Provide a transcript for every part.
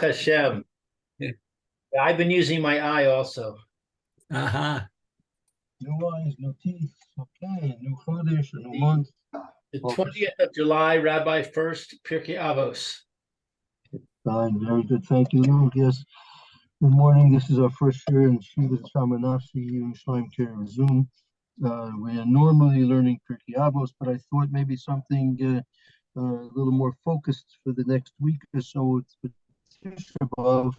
Hashem. I've been using my eye also. Uh-huh. New eyes, new teeth. Okay, new Chodesh, a new month. The 20th of July, Rabbi Furst, Pierke Avos. Fine, very good. Thank you, Luke. Yes. Good morning. This is our first year in Shiva Shamanasi here in Shlaim Care Zoom. We are normally learning Pirkei Avos, but I thought maybe something a little more focused for the next week or so. It's for Tisha B'Av.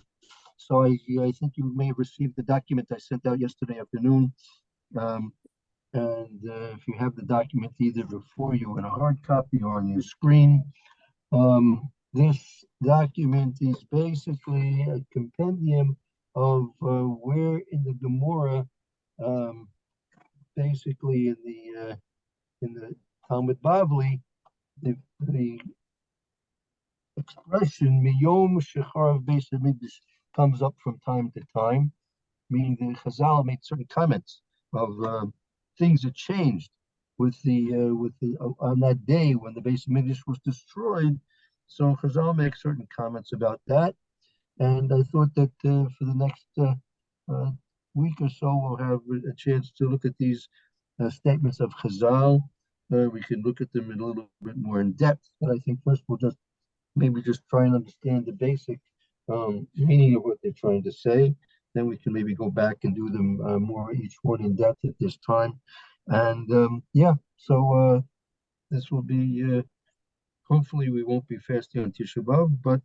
So I think you may have received the document I sent out yesterday afternoon. And if you have the document either before you in a hard copy or on your screen, this document is basically a compendium of where in the Gemara, basically in the Talmud Bavli, the expression "miyom shecharav beis hamikdash" comes up from time to time, meaning the Chazal made certain comments of things that changed with the on that day when the Beis Hamikdash was destroyed. So Chazal makes certain comments about that, and I thought that for the next week or so we'll have a chance to look at these statements of Chazal. We can look at them in a little bit more in depth, but I think first we'll just try and understand the basic meaning of what they're trying to say. Then we can maybe go back and do them more each one in depth at this time. And so this will be, hopefully we won't be fasting on Tisha B'Av, but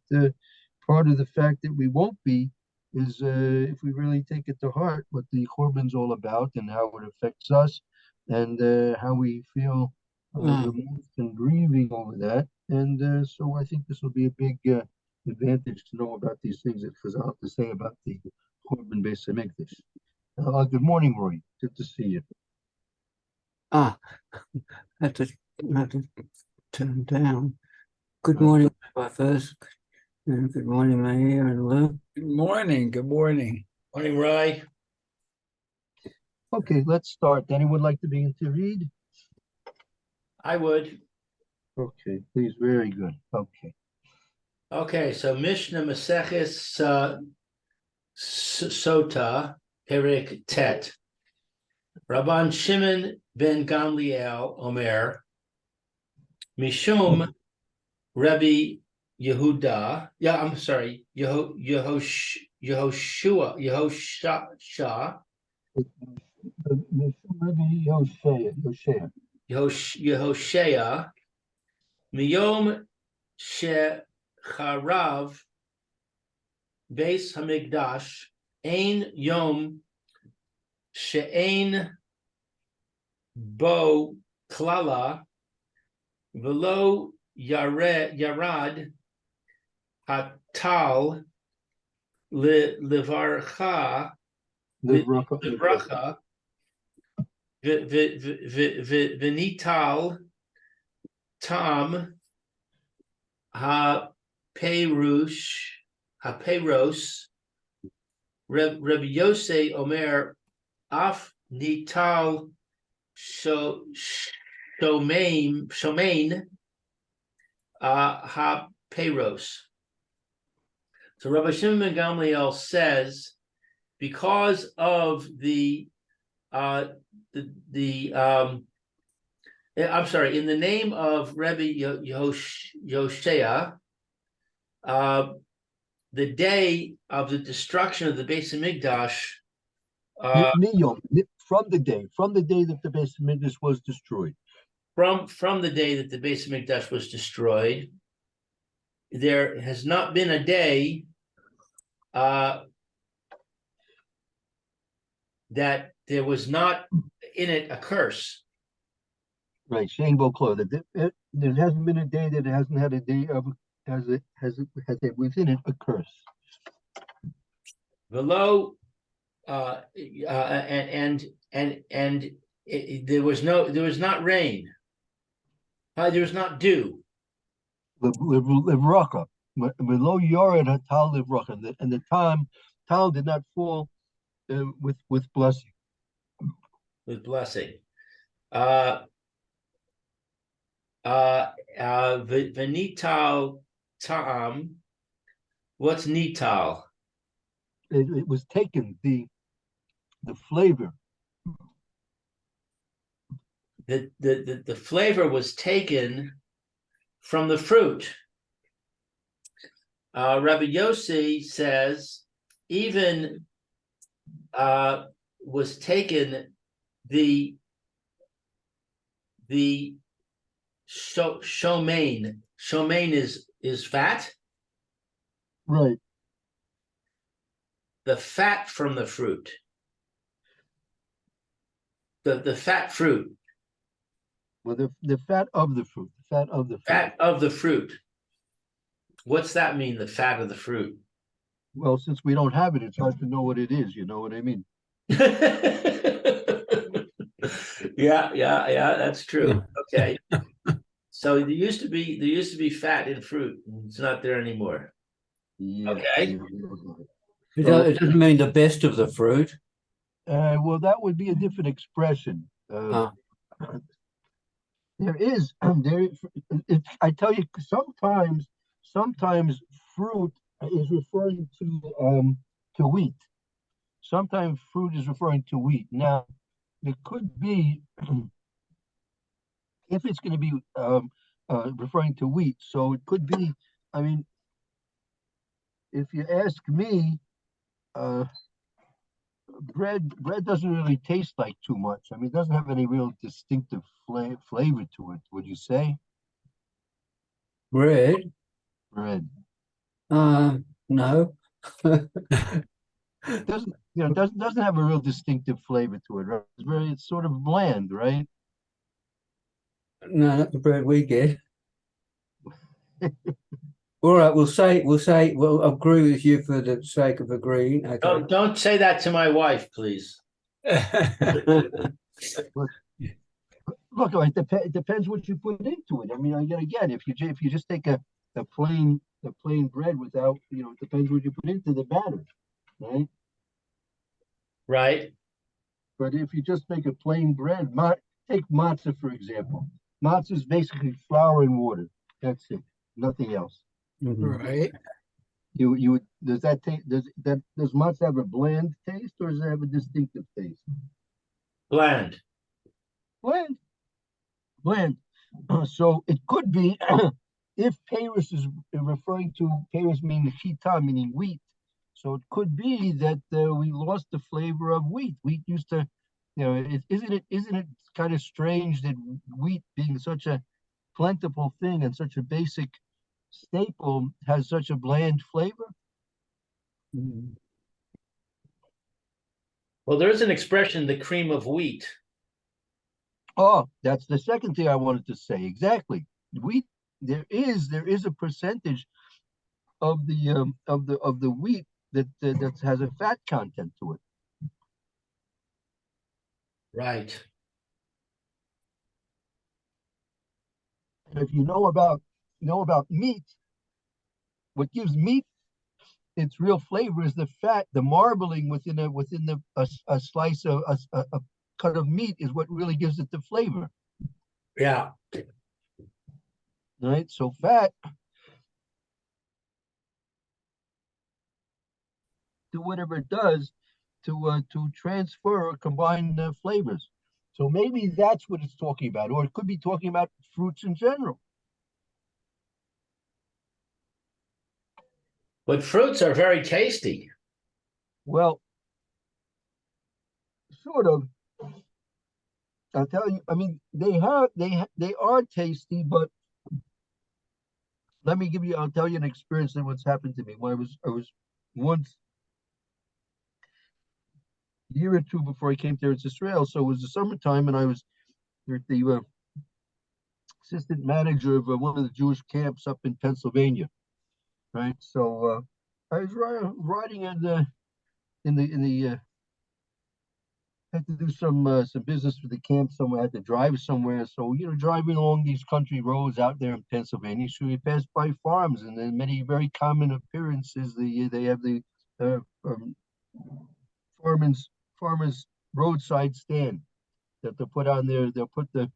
part of the fact that we won't be is if we really take it to heart what the Korban's all about and how it affects us and how we feel removed and grieving over that. And so I think this will be a big advantage to know about these things that Chazal have to say about the Korban Beis Hamikdash. Good morning, Roy. Good to see you. I have to turn down. Good morning, Rabbi Furst. And good morning, Meir and Luke. Good morning. Good morning. Morning, Rai. Okay, let's start. Anyone like to begin to read? I would. Okay, please. Very good. Okay. Okay, so Mishnah Maseches Sota, Perek Tet. Rabban Shimon ben Gamliel Omer, Mishum Rabbi Yehuda. Yeah, I'm sorry, Yehoshua. Yehoshea, Miyom Shecharav Beis Hamikdash, Ein Yom She'ein Bo Klala Velo Yarad Hatal Levarcha Livracha Venital Tam Haperos Rabbi Yosei Omer Af Nital Shomain Haperos. So Rabbi Shimon ben Gamliel says, because of I'm sorry, in the name of Rabbi Yehoshea, the day of the destruction of the Beis Hamikdash, from the day that the Beis Hamikdash was destroyed. From the day that the Beis Hamikdash was destroyed, there has not been a day that there was not in it a curse. Right, Shane Boclo. There hasn't been a day that it hasn't had a day of has it within it a curse. Below, there was not rain. There was not dew. Livracha, below Yored Hatal Livracha, and the Tal did not fall with blessing. With blessing. Venital Ta'am. What's nital? It was taken, the flavor. The flavor was taken from the fruit. Rabbi Yossi says even was taken the shomain. Shomain is fat. Right. The fat from the fruit. The fat fruit. Well, the fat of the fruit. The fat of the fruit. Fat of the fruit. What's that mean, the fat of the fruit? Well, since we don't have it, it's hard to know what it is. You know what I mean? Yeah, that's true. Okay. So there used to be fat in fruit. It's not there anymore. Yeah. Okay. It doesn't mean the best of the fruit. Well, that would be a different expression. There is I tell you, sometimes fruit is referring to wheat. Sometimes fruit is referring to wheat. Now, it could be if it's going to be referring to wheat. So it could be. I mean, if you ask me, bread doesn't really taste like too much. I mean, it doesn't have any real distinctive flavor to it. Would you say? Bread? Bread No. doesn't have a real distinctive flavor to it. Right? It's sort of bland, right? No, not the bread we get. All right, we'll agree with you for the sake of agreeing. Okay. Don't say that to my wife, please. Look, it depends what you put into it. I mean, again, if you just take a plain bread without, it depends what you put into the batter, right? Right. But if you just make a plain bread, take matzah for example. Matzah is basically flour and water. That's it. Nothing else. Right. Does matzah have a bland taste or does it have a distinctive taste? Bland. Bland. So it could be if Paris is referring to Paris meaning chita, meaning wheat. So it could be that we lost the flavor of wheat. Wheat used to, isn't it kind of strange that wheat being such a plentiful thing and such a basic staple has such a bland flavor? Well, there's an expression, the cream of wheat. Oh, that's the second thing I wanted to say. Exactly. Wheat, there is a percentage of the wheat that has a fat content to it. Right. And if you know about meat, what gives meat its real flavor is the fat, the marbling within a slice of a cut of meat is what really gives it the flavor. Yeah. Right. So fat, do whatever it does to transfer or combine flavors. So maybe that's what it's talking about, or it could be talking about fruits in general. But fruits are very tasty. Well, sort of. I'll tell you. I mean, they are tasty, but I'll tell you an experience that what's happened to me when I was once a year or two before I came to Israel. So it was the summertime, and I was the assistant manager of one of the Jewish camps up in Pennsylvania. Right. So I was riding in the had to do some business for the camp somewhere. I had to drive somewhere. So driving along these country roads out there in Pennsylvania, so we passed by farms, and then many very common appearances. They have the farmers roadside stand that they'll put on there. They'll put the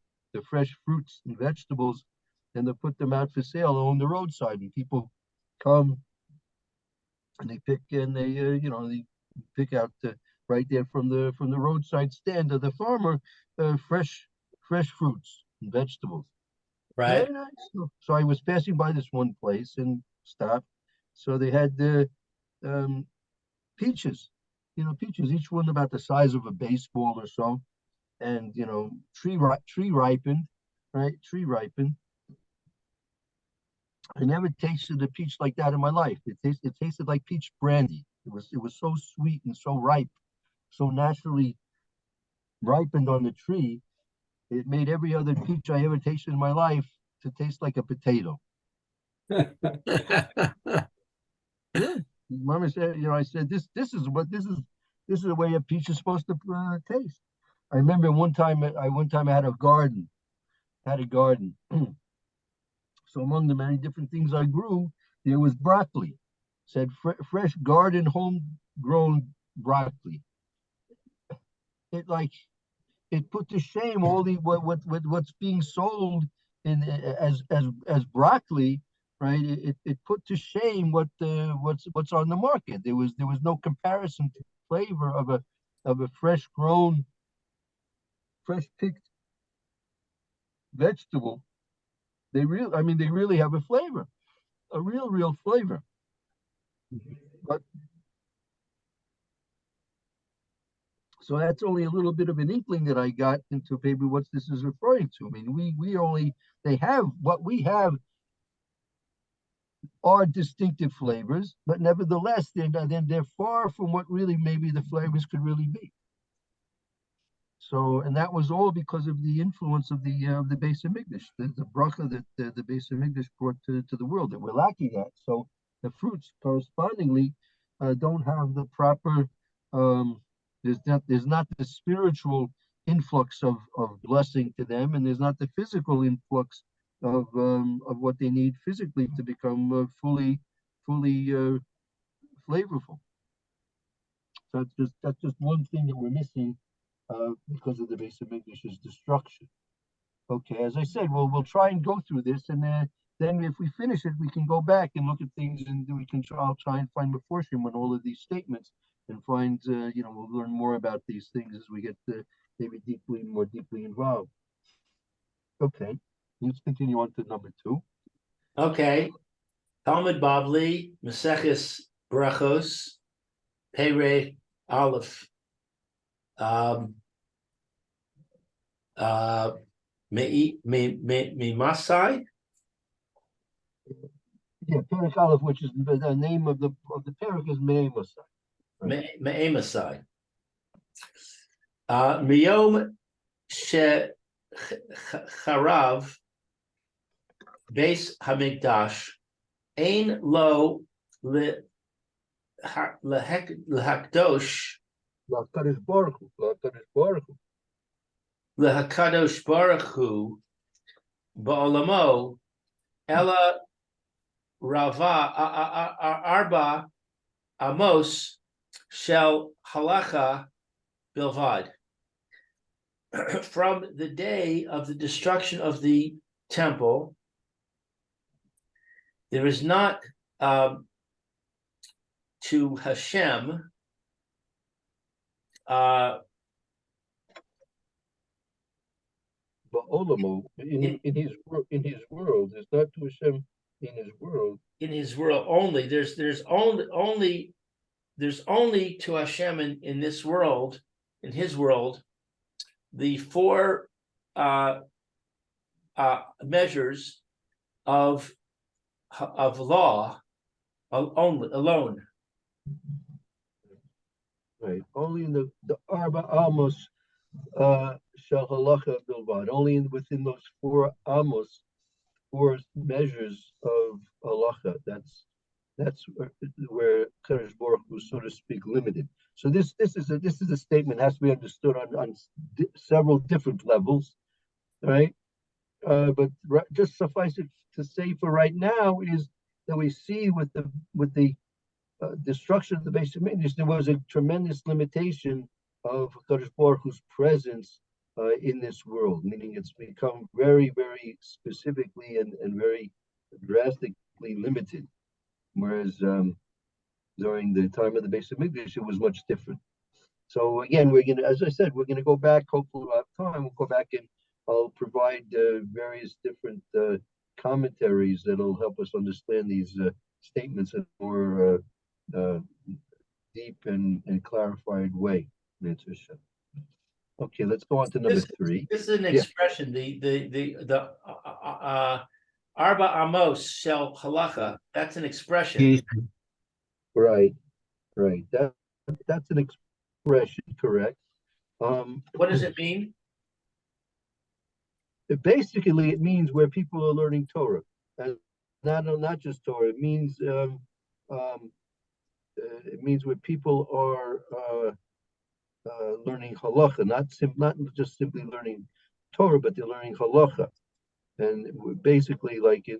fresh fruits and vegetables, and they'll put them out for sale on the roadside, and people come and they pick out right there from the roadside stand of the farmer, fresh fruits and vegetables. Right. Very nice. So I was passing by this one place and stopped. So they had the peaches, peaches, each one about the size of a baseball or so, and tree ripened, right? Tree ripened. I never tasted a peach like that in my life. It tasted like peach brandy. It was so sweet and so ripe, so naturally ripened on the tree. It made every other peach I ever tasted in my life to taste like a potato. Yeah. Mama said, I said this is the way a peach is supposed to taste. I remember one time I had a garden, So among the many different things I grew, there was broccoli. Said fresh garden, homegrown broccoli. It like it put to shame all the what's being sold in as broccoli, right? It put to shame what's on the market. There was no comparison to flavor of a fresh grown, fresh picked vegetable. They really have a flavor, a real flavor. But so that's only a little bit of an inkling that I got into maybe what this is referring to. I mean, they have what we have are distinctive flavors, but nevertheless, they're far from what really maybe the flavors could really be. So, and that was all because of the influence of the Beis Hamikdash, the bracha that the Beis Hamikdash brought to the world that we're lacking that. So the fruits correspondingly don't have the proper. There's not the spiritual influx of blessing to them, and there's not the physical influx of what they need physically to become fully flavorful. So that's just one thing that we're missing because of the Beis Hamikdash's destruction. Okay, as I said, we'll try and go through this, and then if we finish it, we can go back and look at things, and I'll try and find Meforshim on all of these statements, and find we'll learn more about these things as we get maybe more deeply involved. Okay, let's continue on to number 2. Okay. Talmud Bavli, Maseches Brachos, Perek Aleph. Masai. Yeah, Perek Aleph, which is the name of the Perek, is Me'emasai. Me'emasai. Miyom Shecharav Beis Hamikdash Ein Lo Lehakdosh LaKadosh Baruch Hu. Lehakadosh Baruch Hu Ba'olamo Ella Rava Arba Amos Shel Halacha Bilvad. From the day of the destruction of the temple, there is not to Hashem Ba'olamo, in his world, it's not to Hashem in his world. In his world only. There's only to Hashem in this world, in his world, the 4 measures of law alone. Right. Only in the Arba Amos Shel Halacha Bilvad. Only within those 4 Amos, 4 measures of halacha. That's where Kadosh Baruch Hu, so to speak, limited. So this is a statement that has to be understood on several different levels, right? But just suffice it to say for right now is that we see with the destruction of the Beis Hamikdash, there was a tremendous limitation of Kadosh Baruch Hu's presence in this world, meaning it's become very, very specifically and very drastically limited. Whereas during the time of the Beis Hamikdash, it was much different. So again, we're gonna, as I said, we're gonna go back. Hopefully, we'll have time. We'll go back and I'll provide various different commentaries that'll help us understand these statements in a more deep and clarified way. Okay, let's go on to number three. This is an Yeah. expression, Arba Amos Shel Halacha, that's an expression. Excuse me. Right. That's an expression, correct. What does it mean? Basically, it means where people are learning Torah, and not just Torah. It means where people are learning halacha, not just simply learning Torah, but they're learning halacha. And basically, like in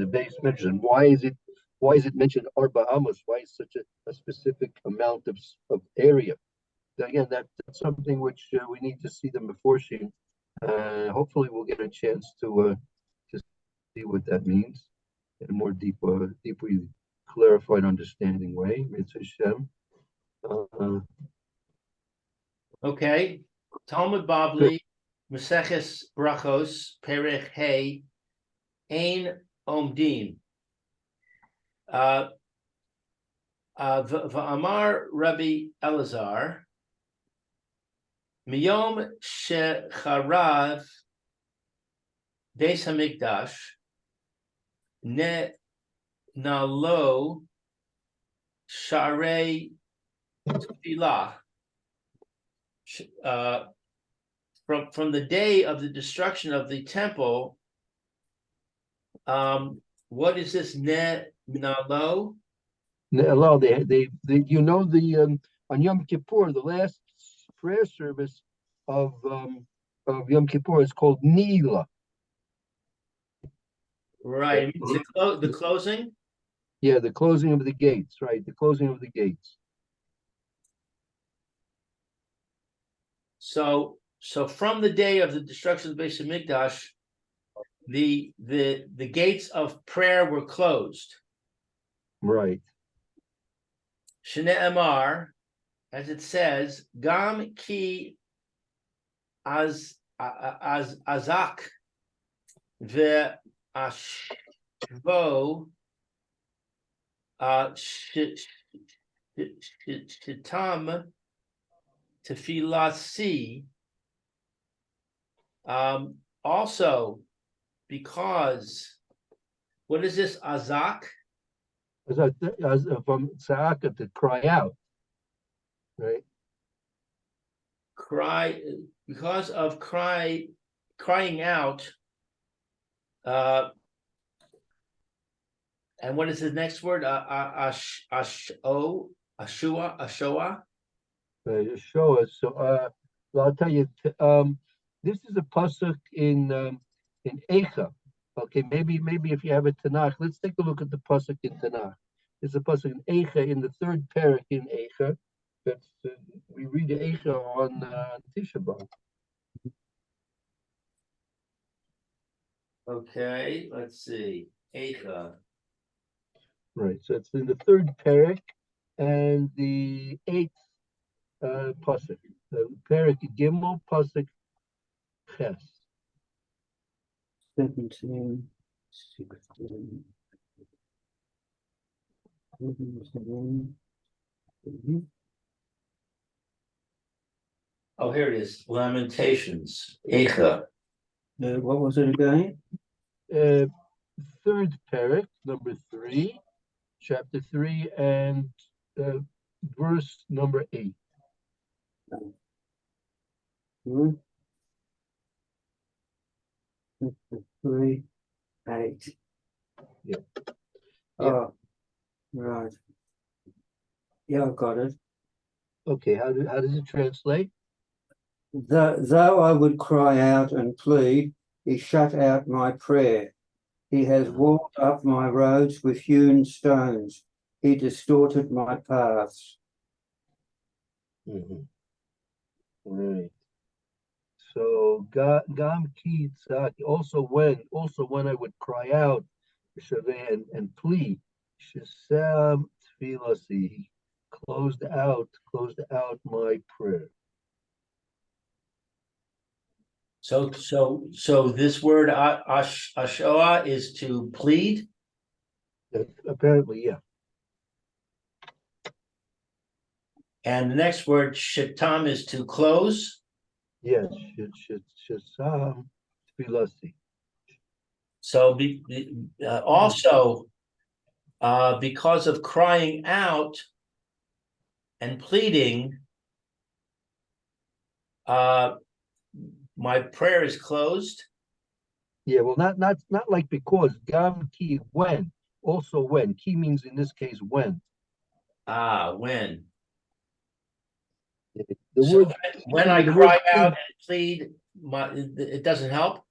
the base mention, why is it mentioned Arba Amos? Why is such a specific amount of area? Again, that's something which we need to see them before she. Hopefully, we'll get a chance to see what that means in a more deeply clarified, understanding way. Mitzvah Shem. Okay, Talmud Bavli, Maseches Brachos, Perech Hey, Ein Omdim. V'amar Rabbi Elazar, Miyom Shecharav Beis Hamikdash, Ne Nalo Sharei Tefillah. From the day of the destruction of the temple, what is this ne nalo? Hello, they you know on Yom Kippur, the last prayer service of Yom Kippur is called Nila. Right, the closing. Yeah, the closing of the gates. Right, the closing of the gates. So from the day of the destruction of the Beis Hamikdash, the gates of prayer were closed. Right. Shne'emar, as it says, Gam ki az azak ve ashvo shitam tefilasi. Also, because what is this azak? As from tzaka, to cry out, right? Cry, because of crying out. And what is the next word? Ashoa. Show us. So I'll tell you. This is a pasuk in Eicha. Okay, maybe if you have a Tanakh, let's take a look at the pasuk in Tanakh. It's a pasuk in Eicha, in the third parak in Eicha. That's we read Eicha on Tisha B'Av. Okay, let's see. Eicha. Right, so it's in the third parak and the eighth pasuk. The parak Gimel pasuk Ches. 17, 16, 17. Oh, here it is. Lamentations. Eicha. What was it again? Third parak, number 3, chapter 3, and verse number 8. 3, 8. Yeah. Oh, right. Yeah, I've got it. Okay, how does it translate? Though I would cry out and plead, he shut out my prayer. He has walled up my roads with hewn stones. He distorted my paths. Right. So Gam Ki Tzak, also when I would cry out and plead, Shesam tefilasi. He closed out my prayer. So this word ashoa is to plead. Apparently, yeah. And the next word, shitam, is to close. Yes, shesam tefilasi. So also, because of crying out and pleading, my prayer is closed. Yeah, well, not like because gam ki when, also when. Ki means in this case when. When. The So word when I the word cry ki, out and plead, it doesn't help.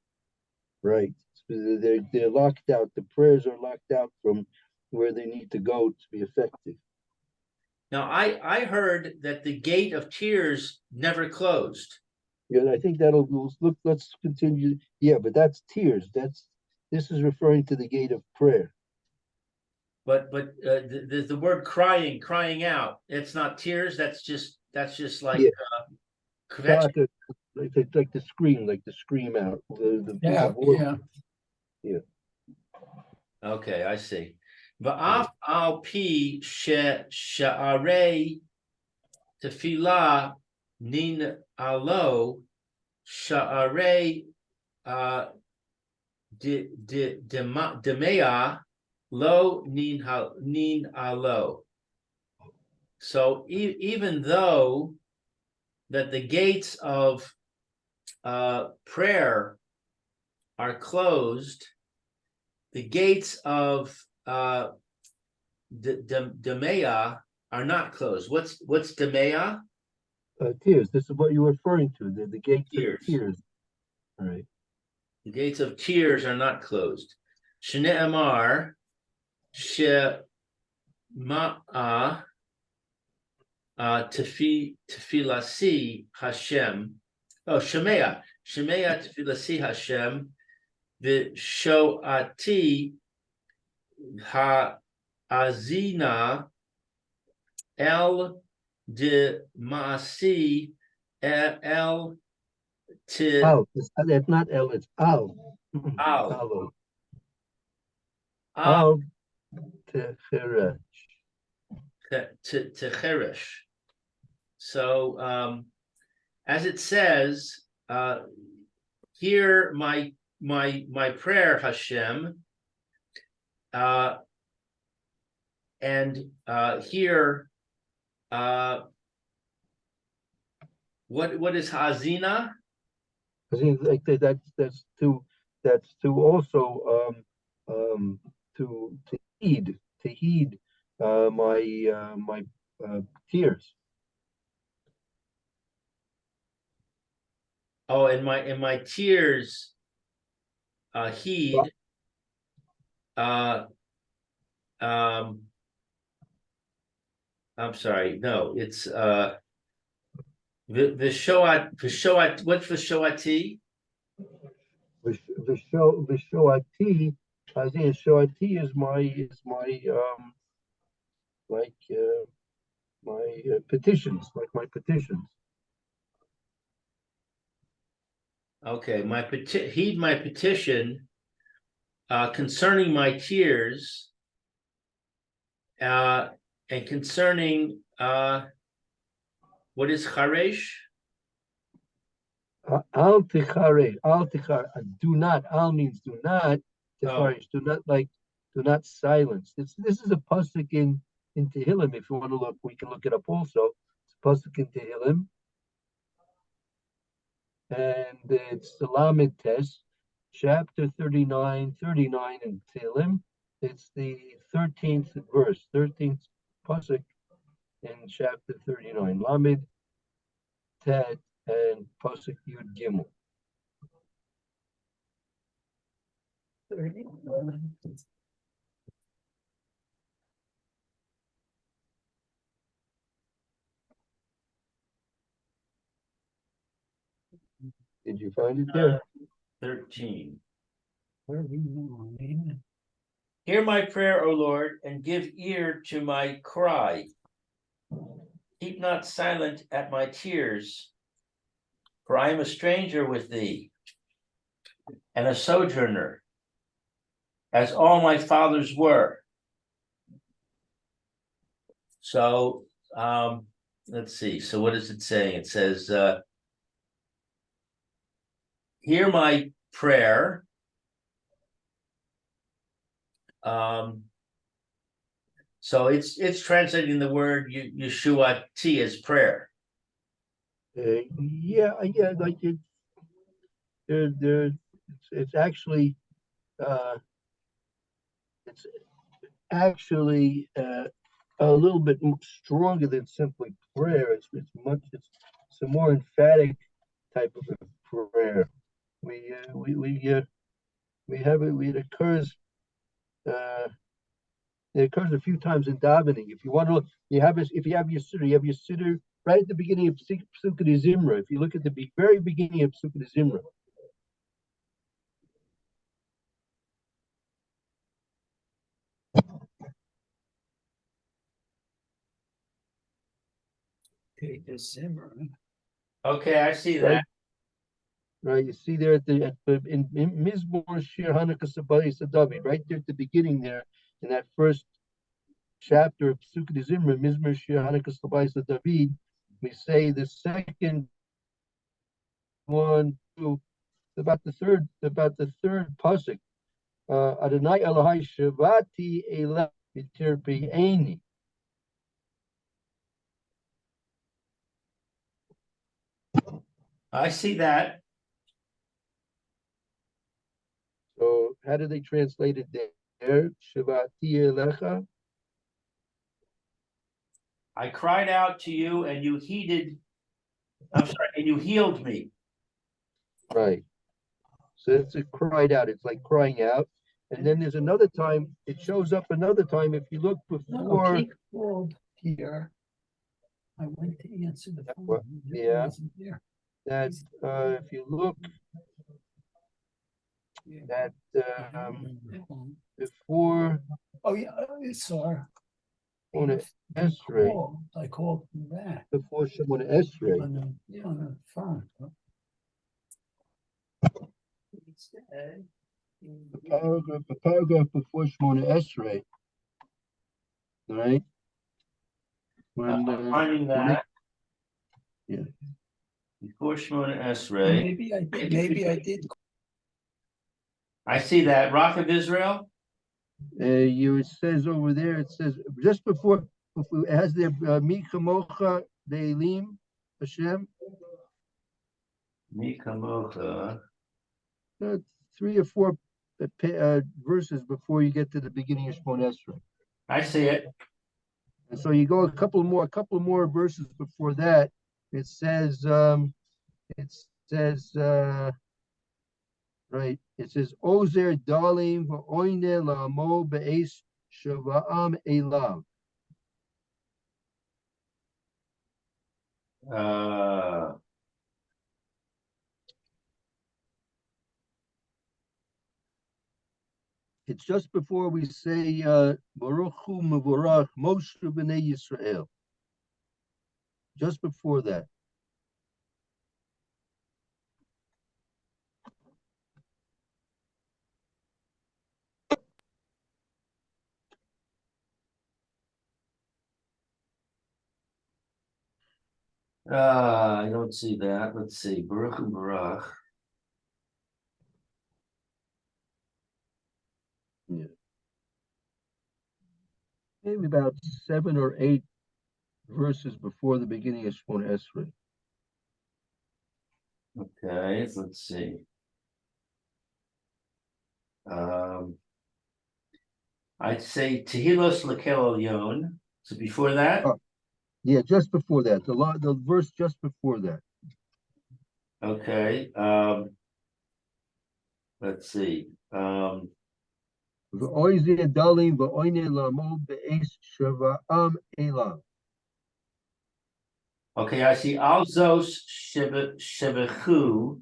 right. So they're locked out. The prayers are locked out from where they need to go to be effective. Now, I heard that the gate of tears never closed. Yeah, and I think that'll look. Let's continue. Yeah, but that's tears. This is referring to the gate of prayer. But the word crying out, it's not tears. That's just like Yeah, kvetch. like the scream out. The Yeah, voice. yeah. Yeah. Okay, I see. Yeah. Va'af al pi she'arei tefillah nin alo sha'arei demea lo nin alo. So even though that the gates of prayer are closed, the gates of demea are not closed. What's demea? Tears. This is what you're referring to. The gates Tears. of tears. All right. The gates of tears are not closed. Shne'emar shema'a tefilasi Hashem. Oh, Shemea tefilasi Hashem v'shoati ha'azina el de ma'asi el te Al. It's not El. It's Al. al Alo. al Al Techeresh. to cherish. So as it says, hear my prayer, Hashem, and hear what is hazina? I think like that's to also to heed my tears. Oh, and my tears heed. I'm sorry. No, it's Vishoat. What's Vishoati? Vishoati, Isaiah Shoati is my my petitions, like my petitions. Okay, heed my petition concerning my tears, and concerning what is charesh? Al tichare, do not. Al means do not. Oh, Tichare, do not silence. This is a pasuk in Tehillim. If you want to look, we can look it up also. It's a pasuk in Tehillim, and it's the Lamed Tes, chapter 39 in Tehillim. It's the 13th verse, 13th pasuk in chapter 39. Lamed Tet and pasuk Yud Gimel. Did you find it there? 13. Early morning. Hear my prayer, O Lord, and give ear to my cry. Keep not silent at my tears, for I am a stranger with thee, and a sojourner, as all my fathers were. So, let's see. So what is it saying? It says, hear my prayer. So it's translating the word Yeshua T as prayer. Yeah, like it's actually it's actually a little bit stronger than simply prayer. It's a more emphatic type of a prayer. We have it occurs a few times in davening. If you want to, if you have your siddur right at the beginning of Psukkah Zimra. If you look at the very beginning of Psukkah Zimra. Okay, December. Okay, I see that. Right, you see there in Mizmor Shir Hanukkah Sabayis David, right there at the beginning there, in that first chapter of Psukkah Zimra, Mizmor Shir Hanukkah Sabayis David, we say the second one, two, about the third pasuk. Adonai Elohai Shavati Eleh V'Tirpeini. I see that. So how do they translate it there? Shavati Elecha. I cried out to you and you and you healed me. Right. So it's a cried out. It's like crying out. And then there's another time, it shows up another time. If you look before. He called here. I went to answer the phone. He Yeah. wasn't there. That if you look that before. Oh yeah, I saw. On Esrei. I called him back. Before Shimon Esrei. On the phone. The paragraph before Shimon Esrei. Right? When Finding that. Yeah. Before Shemona Esrei. Maybe I did. I see that. Rock of Israel. It says over there, it says just before it has the Mi Kamocha De'elim Hashem. Mi Kamocha. 3 or 4 verses before you get to the beginning of Shemon Esrei. I see it. And so you go a couple more verses before that. It says right. It says Ozer Dalim V'Oine La'amo Be'es Shava'am Elav. It's just before we say Baruch Hu Mevorach Moshe B'nei Yisrael. Just before that. I don't see that. Let's see. Baruch and Baruch. Yeah. Maybe about 7 or 8 verses before the beginning of Shemon Esrei. Okay, let's see. I'd say Tehillos Lekel Elyon. So before that. Yeah, just before that. The verse just before that. Okay. Let's see. Okay, I see Alzos Shebechu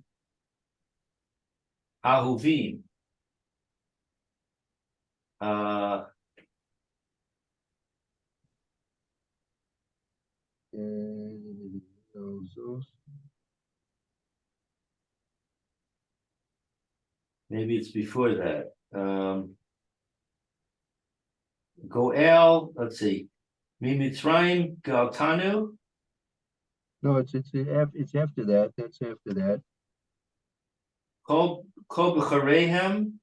Ahuvim. Avos. maybe it's before that. Goel, let's see. Mimitzrayim Galtanu, No, it's after that. That's after that. Kol B'charehem,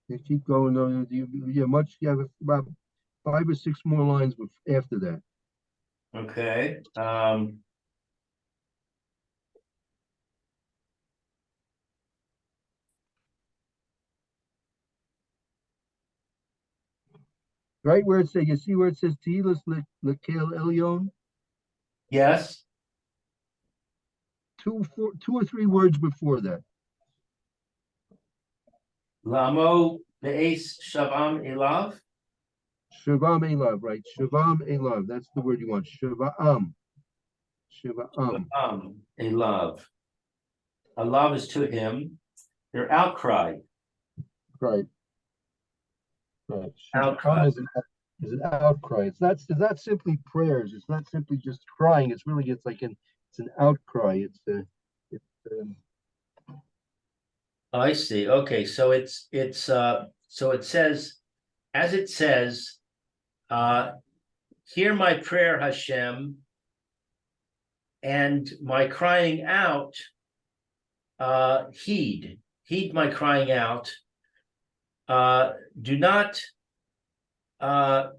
You keep going. No, you have about 5 or 6 more lines after that. okay. Right where it says, you see where it says Tehilas Lekel Elyon? Yes, 2 or 3 words before that. Lamo Be'es Shavam Elav, Shavam Elav, right? Shavam Elav. That's the word you want. Shava'am. Elav. Elav is to him. Their outcry. Right. Right. Outcry. Is an outcry. It's not simply prayers. It's not simply just crying. It's an outcry. I see. Okay, so so it says, as it says, hear my prayer, Hashem, and my crying out, heed my crying out. Do not I'm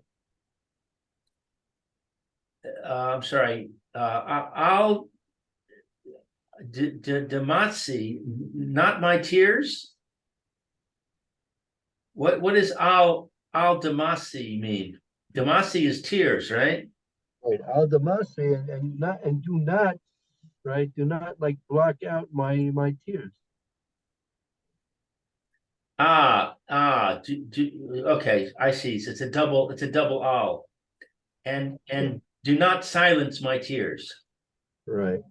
sorry, I'll Damatsi, not my tears. What does al Damasi mean? Damasi is tears, right? Right. Al Damase and do not, right? Do not like block out my tears. Okay, I see. So it's a double al. And do not silence my tears. Right.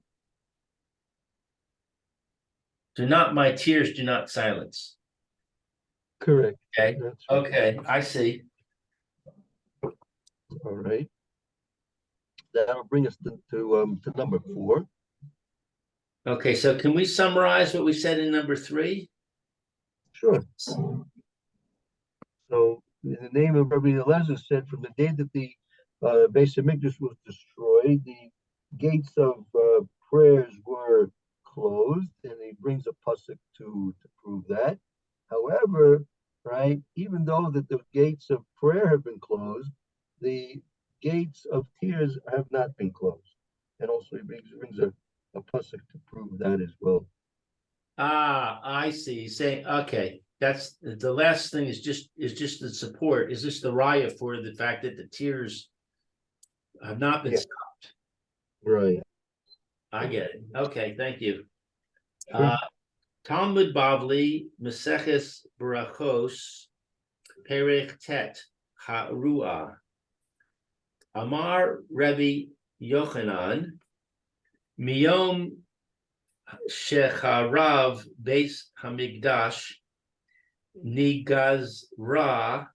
My tears do not silence. Correct. Okay. That's right. Okay, I see. All right. That'll bring us to number 4. Okay, so can we summarize what we said in number 3? Sure. So in the name of Rabbi Eliezer said, from the day that the Beis Hamikdash was destroyed, the gates of prayers were closed, and he brings a pasuk to prove that. However, right, even though that the gates of prayer have been closed, the gates of tears have not been closed. And also he brings a pasuk to prove that as well. I see. Saying okay, that's the last thing is just the support. Is this the raya for the fact that the tears have not been stopped? Right. I get it. Okay, thank you. Sure. Talmud Bavli, Maseches Brachos, Perech Tet, Ha'ruah. Amar Rebbe Yochanan, Miyom Shecharav Beis Hamikdash, Nigazra,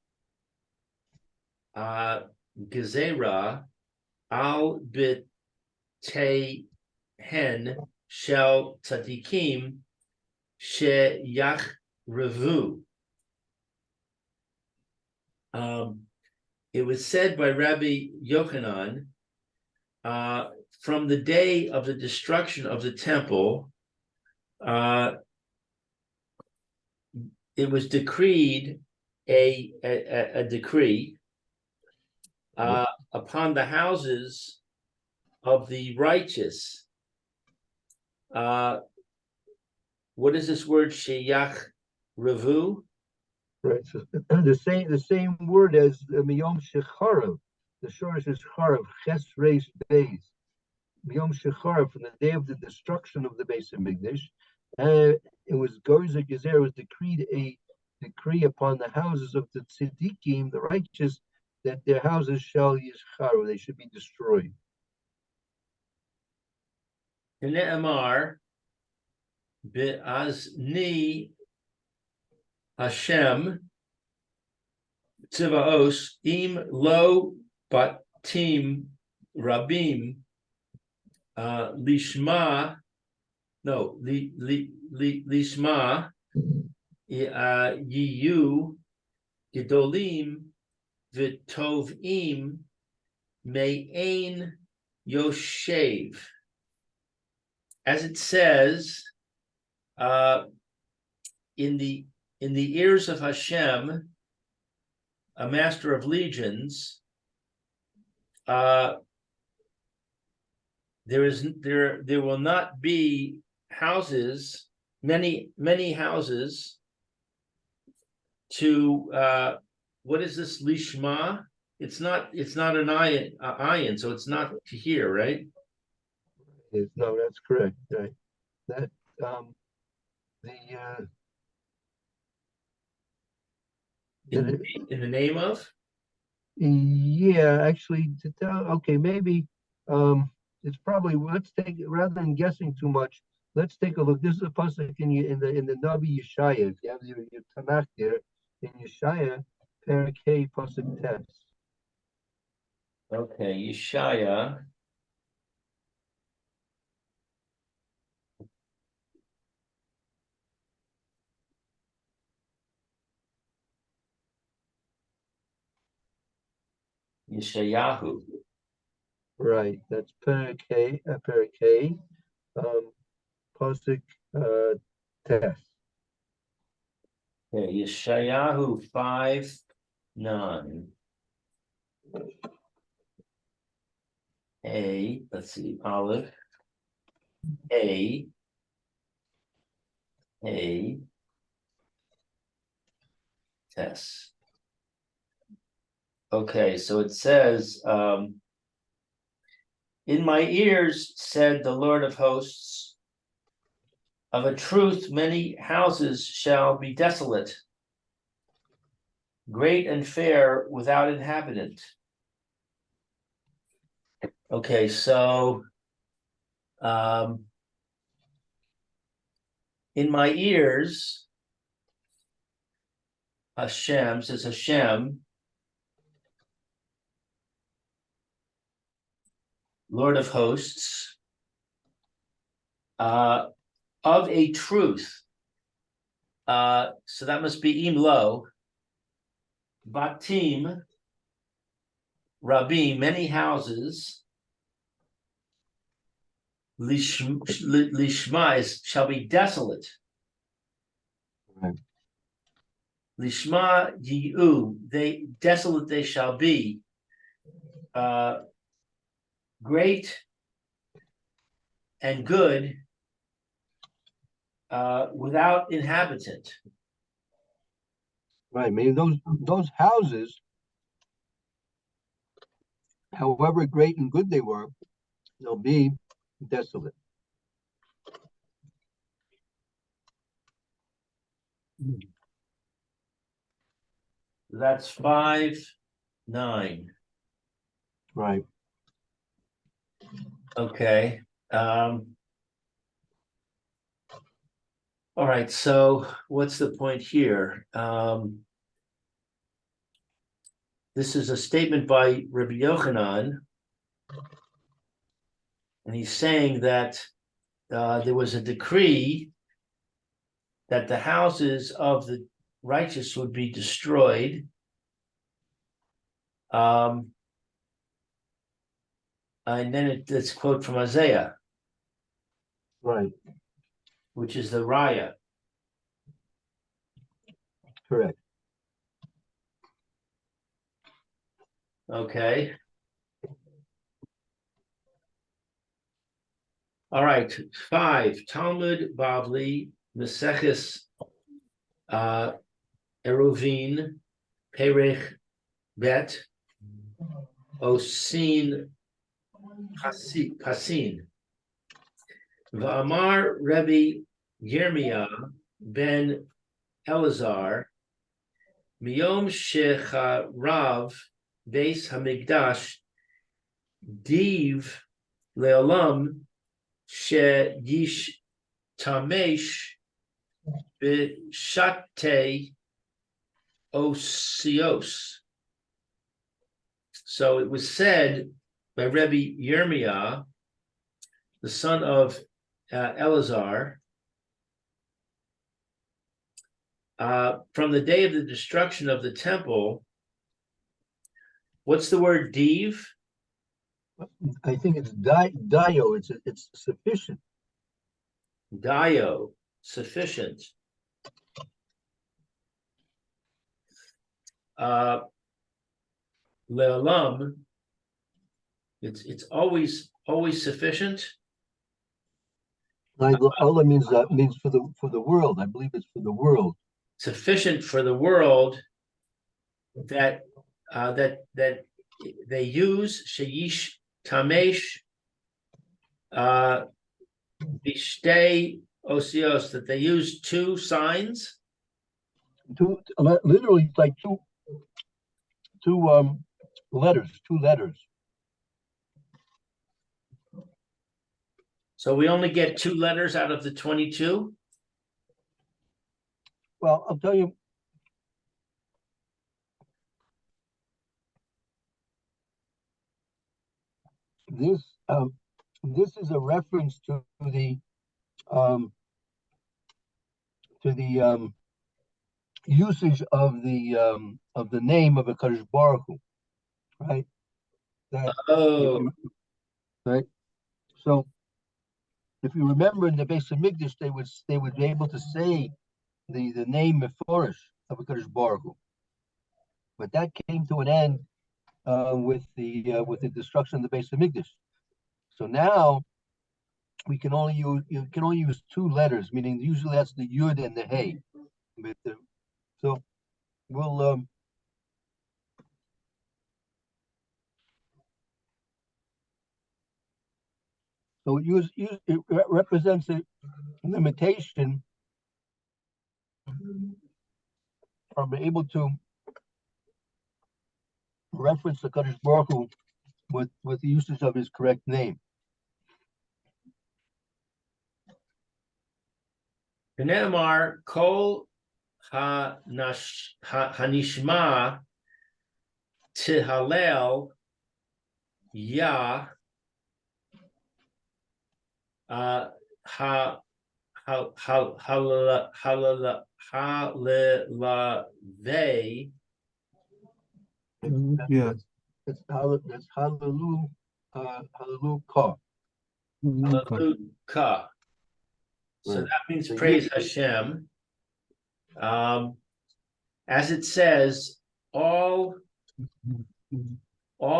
Gezerah, Al B'Tehen Shel Tzadikim, Sheyach Revu. It was said by Rabbi Yochanan, from the day of the destruction of the temple, it was decreed a decree upon the houses of the righteous. What is this word? Sheyach Revu? Right. So the same word as Miyom Shecharav. The shortest is Charav, Ches Reis Beis. Miyom Shecharav, from the day of the destruction of the Beis Hamikdash. It was Gozer Gezer was decreed a decree upon the houses of the Tzadikim, the righteous, that their houses shall yishcharu, they should be destroyed. Ne'emar be'azni Hashem Tzivaos im lo batim rabim lishma lishma yiyu gedolim v'tovim me'ain yoshev. As it says, in the ears of Hashem, a master of legions, there will not be houses, many houses to what is this lishma? It's not an ayin, so it's not to hear, right? No, that's correct. Right. That In the name of? yeah, actually, to tell, okay, maybe it's probably, let's take, rather than guessing too much, let's take a look. This is a pasuk in the Navi Yeshaya. If you have your Tanakh there, in Yeshaya, Pierke pasuk tes. Okay, Yeshaya. Yeshayahu. Right, that's Pierke, pasuk tes. Okay, Yeshayahu 5:9. Let's see, Aleph. Tes. Okay, so it says, in my ears, said the Lord of hosts, of a truth, many houses shall be desolate, great and fair, without inhabitant. Okay, so in my ears, Hashem says Hashem, Lord of hosts, of a truth. So that must be im lo, batim, rabim, many houses, lishma shall be desolate. Right. Lishma yi'u, they desolate they shall be. Great and good, without inhabitant. Right, maybe those houses, however great and good they were, they'll be desolate. That's 5:9. Right. Okay. All right, so what's the point here? This is a statement by Rabbi Yochanan, and he's saying that there was a decree that the houses of the righteous would be destroyed. And then it's a quote from Isaiah, Right. which is the Raya. Correct. Okay. All right. 5, Talmud Bavli, Meseches Eruvin, Perich Bet, Osin Pasin. Va'amar Rebbe Yirmiyah ben Elazar, Miyom Shecharav Beis Hamikdash, Div Leolam She Yish Tamesh B'Shate Osios. So it was said by Rebbe Yirmiyah, the son of Elazar, from the day of the destruction of the temple. What's the word div? I think it's dio. It's sufficient. Dio, sufficient. Le'olam, it's always sufficient. Like Allah means for the world. I believe it's for the world. Sufficient for the world that they use sheyish tamesh bishtei osios, that they use two signs. Literally like two letters, two letters. So we only get two letters out of the 22. Well, I'll tell you. This is a reference to the usage of the name of a Kadosh Baruch Hu, right? Oh, Right. So if you remember in the Beis Hamikdash, they would be able to say the name Meforish of a Kadosh Baruch Hu, but that came to an end with the destruction of the Beis Hamikdash. So now you can only use two letters, meaning usually that's the Yud and the Hey. So we'll so it represents a limitation from able to reference the Kadosh Baruch Hu with the usage of his correct name. Ne'emar kol hanishma tihalel Yah ha halelave. Yeah. That's hallelujah, hallelujah. Hallelujah. So Right. that means So praise Hashem. As it says, all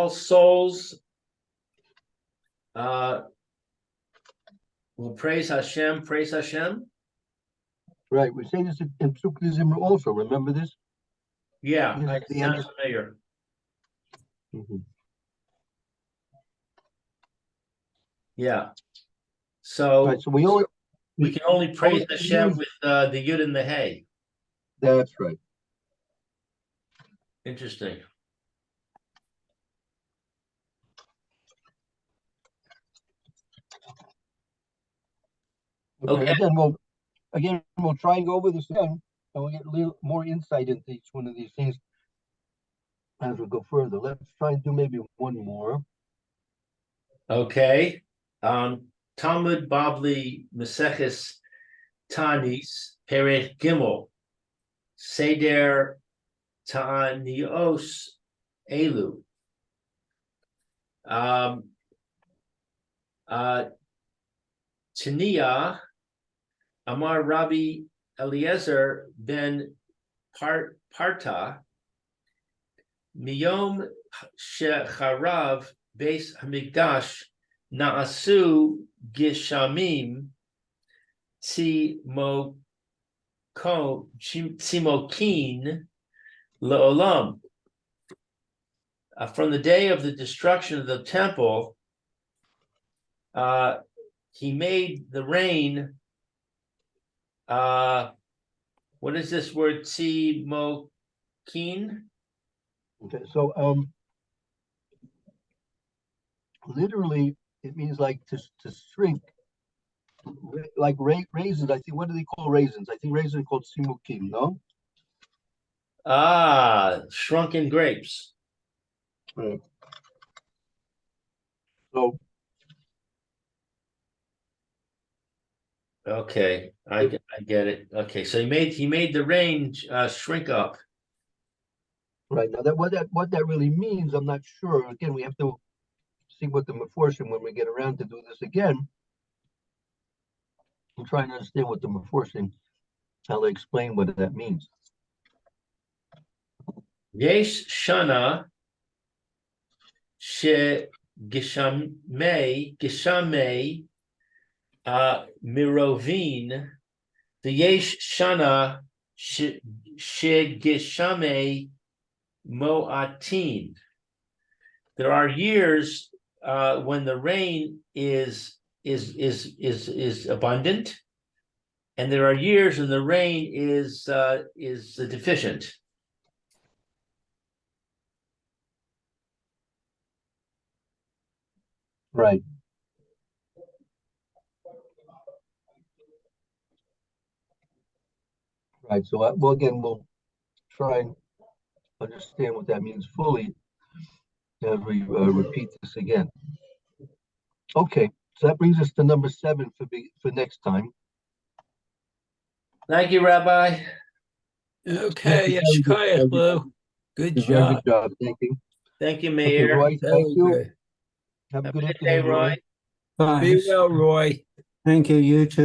souls will praise Hashem, praise Hashem. Right. We say this in Sukhism also. Remember this? Yeah, This it is the end. sounds familiar. Yeah. So, Right. So we can only praise only Hashem use- with the Yud and the Hey. That's right. Interesting. Okay. Again, we'll try and go over this again, and we'll get a little more insight into each one of these things as we go further. Let's try and do maybe one more. Okay. Talmud Bavli Maseches Tanis Perek Gimel Seder Ta'anios Elu. Tania Amar Rabbi Eliezer ben Parta Miyom Shecharav Beis Hamikdash Naasu Gishamim Tzimokin Leolam. From the day of the destruction of the temple, he made the rain. What is this word? Tzimokin? Okay, so literally it means like to shrink, like raisins. I think, what do they call raisins? I think raisins are called simukim, no? Shrunken grapes. Right. So Okay, I get it. Okay, so he made the range shrink up. right now, what that really means, I'm not sure. Again, we have to see what the Meforshim when we get around to do this again. I'm trying to understand what the Meforshim, how they explain what that means. Yesh shana she gishamei mirovin the yesh shana she gishamei moatin. There are years when the rain is abundant, and there are years when the rain is deficient. Right. Right. So, well, again, we'll try and understand what that means fully as we repeat this again. Okay. So that brings us to number 7 for next time. Thank you, Rabbi. Okay, Very good, Yeshaya, very Lou. Good Very job. good job. Thank you. Thank you, Okay, Mayor. Roy, thank Very you. good. Have a Have good a good day, afternoon, Roy. Roy. Be Thanks. well, Roy. Thank you, you too.